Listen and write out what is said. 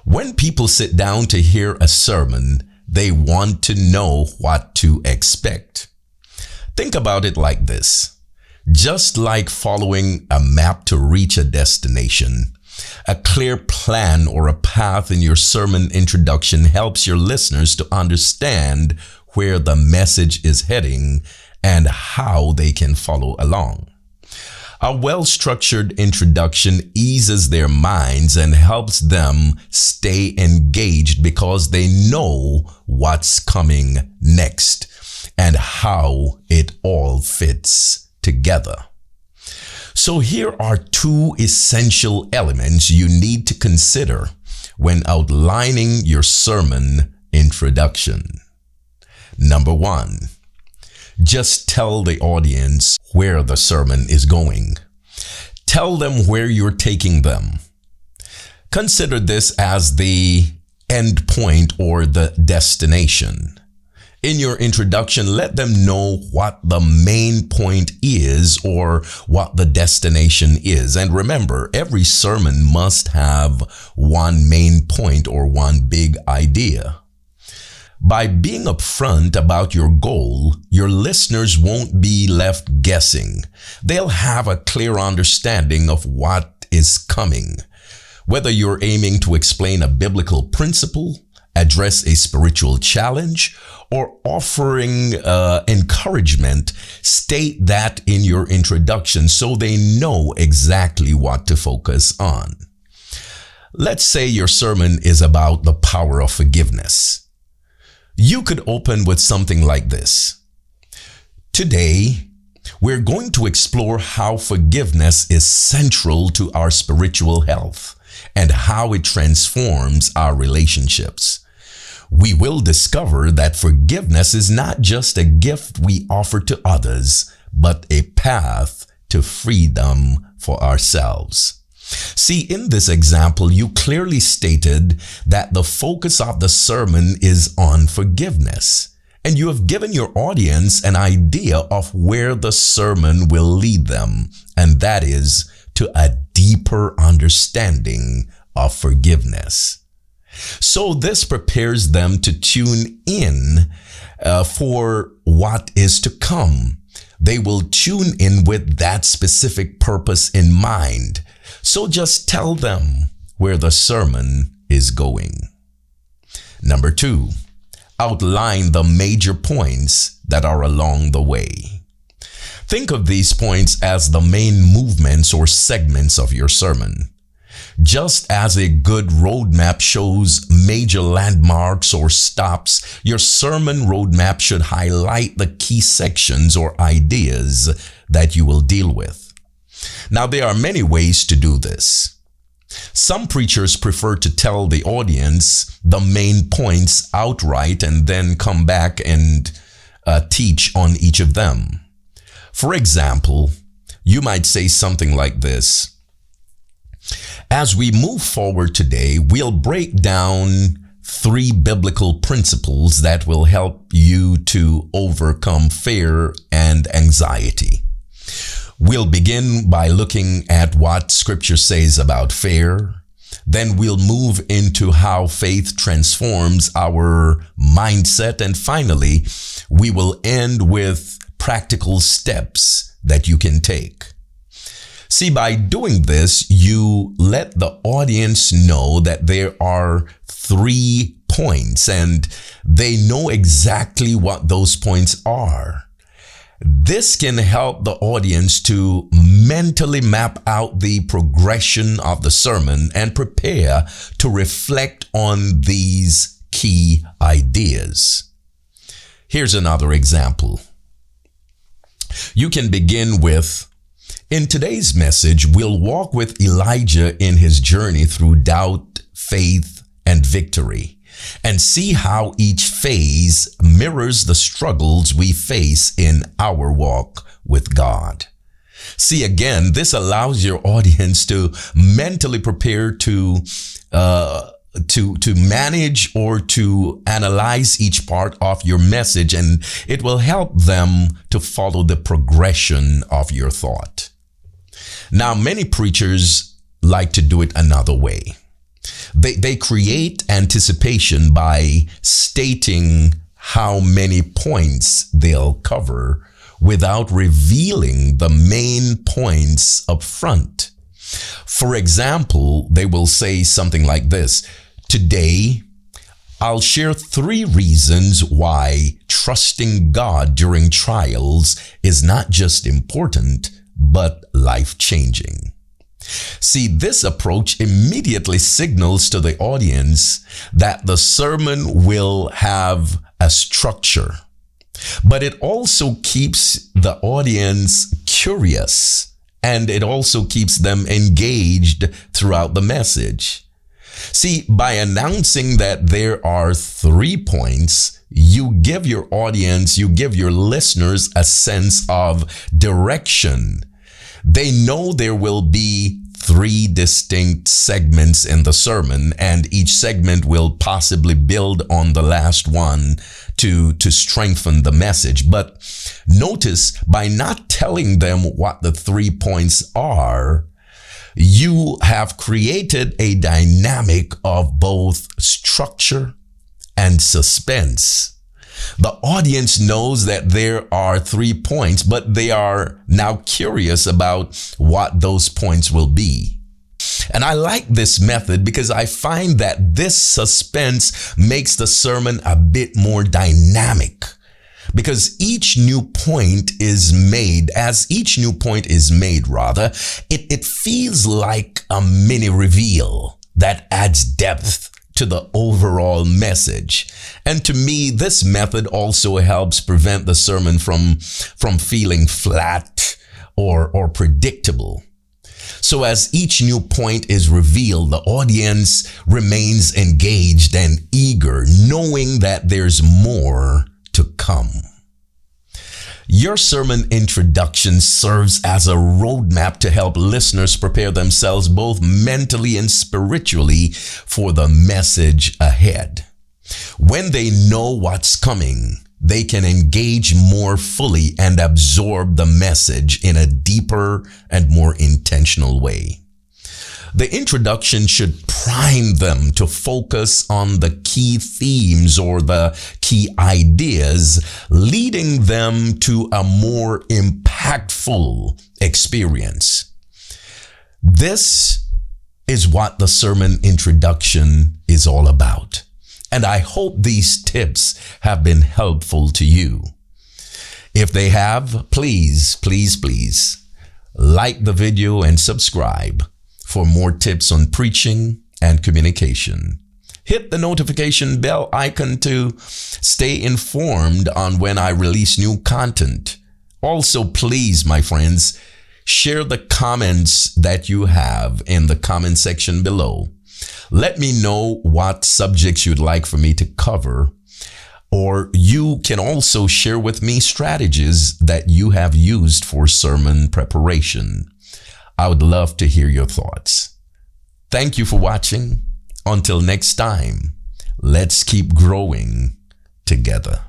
When people sit down to hear a sermon, they want to know what to expect. Think about it like this. Just like following a map to reach a destination, a clear plan or a path in your sermon introduction helps your listeners to understand where the message is heading and how they can follow along. A well-structured introduction eases their minds and helps them stay engaged because they know what's coming next and how it all fits together. So here are two essential elements you need to consider when outlining your sermon introduction. Number one, just tell the audience where the sermon is going. Tell them where you're taking them. Consider this as the end point or the destination. In your introduction, let them know what the main point is or what the destination is. And remember, every sermon must have one main point or one big idea. By being upfront about your goal, your listeners won't be left guessing. They'll have a clear understanding of what is coming. Whether you're aiming to explain a biblical principle, address a spiritual challenge, or offering encouragement, state that in your introduction so they know exactly what to focus on. Let's say your sermon is about the power of forgiveness. You could open with something like this. Today, we're going to explore how forgiveness is central to our spiritual health and how it transforms our relationships. We will discover that forgiveness is not just a gift we offer to others, but a path to freedom for ourselves. See, in this example, you clearly stated that the focus of the sermon is on forgiveness, and you have given your audience an idea of where the sermon will lead them, and that is to a deeper understanding of forgiveness. So this prepares them to tune in for what is to come. They will tune in with that specific purpose in mind. So just tell them where the sermon is going. Number two, outline the major points that are along the way. Think of these points as the main movements or segments of your sermon. Just as a good roadmap shows major landmarks or stops, your sermon roadmap should highlight the key sections or ideas that you will deal with. Now, there are many ways to do this. Some preachers prefer to tell the audience the main points outright and then come back and teach on each of them. For example, you might say something like this. As we move forward today, we'll break down 3 biblical principles that will help you to overcome fear and anxiety. We'll begin by looking at what Scripture says about fear. Then we'll move into how faith transforms our mindset. And finally, we will end with practical steps that you can take. See, by doing this, you let the audience know that there are 3 points and they know exactly what those points are. This can help the audience to mentally map out the progression of the sermon and prepare to reflect on these key ideas. Here's another example. You can begin with, in today's message, we'll walk with Elijah in his journey through doubt, faith, and victory, and see how each phase mirrors the struggles we face in our walk with God. See, again, this allows your audience to mentally prepare to manage or to analyze each part of your message, and it will help them to follow the progression of your thought. Now, many preachers like to do it another way. They create anticipation by stating how many points they'll cover without revealing the main points up front. For example, they will say something like this: today, I'll share 3 reasons why trusting God during trials is not just important, but life-changing. See, this approach immediately signals to the audience that the sermon will have a structure, but it also keeps the audience curious, and it also keeps them engaged throughout the message. See, by announcing that there are 3 points, you give your audience, you give your listeners a sense of direction. They know there will be 3 distinct segments in the sermon, and each segment will possibly build on the last one to strengthen the message. But notice, by not telling them what the 3 points are, you have created a dynamic of both structure and suspense. The audience knows that there are 3 points, but they are now curious about what those points will be. And I like this method because I find that this suspense makes the sermon a bit more dynamic. Because each new point is made, it feels like a mini reveal that adds depth to the overall message. And to me, this method also helps prevent the sermon from feeling flat or predictable. So as each new point is revealed, the audience remains engaged and eager, knowing that there's more to come. Your sermon introduction serves as a roadmap to help listeners prepare themselves both mentally and spiritually for the message ahead. When they know what's coming, they can engage more fully and absorb the message in a deeper and more intentional way. The introduction should prime them to focus on the key themes or the key ideas, leading them to a more impactful experience. This is what the sermon introduction is all about. And I hope these tips have been helpful to you. If they have, please like the video and subscribe for more tips on preaching and communication. Hit the notification bell icon to stay informed on when I release new content. Also, please, my friends, share the comments that you have in the comment section below. Let me know what subjects you'd like for me to cover, or you can also share with me strategies that you have used for sermon preparation. I would love to hear your thoughts. Thank you for watching. Until next time, let's keep growing together.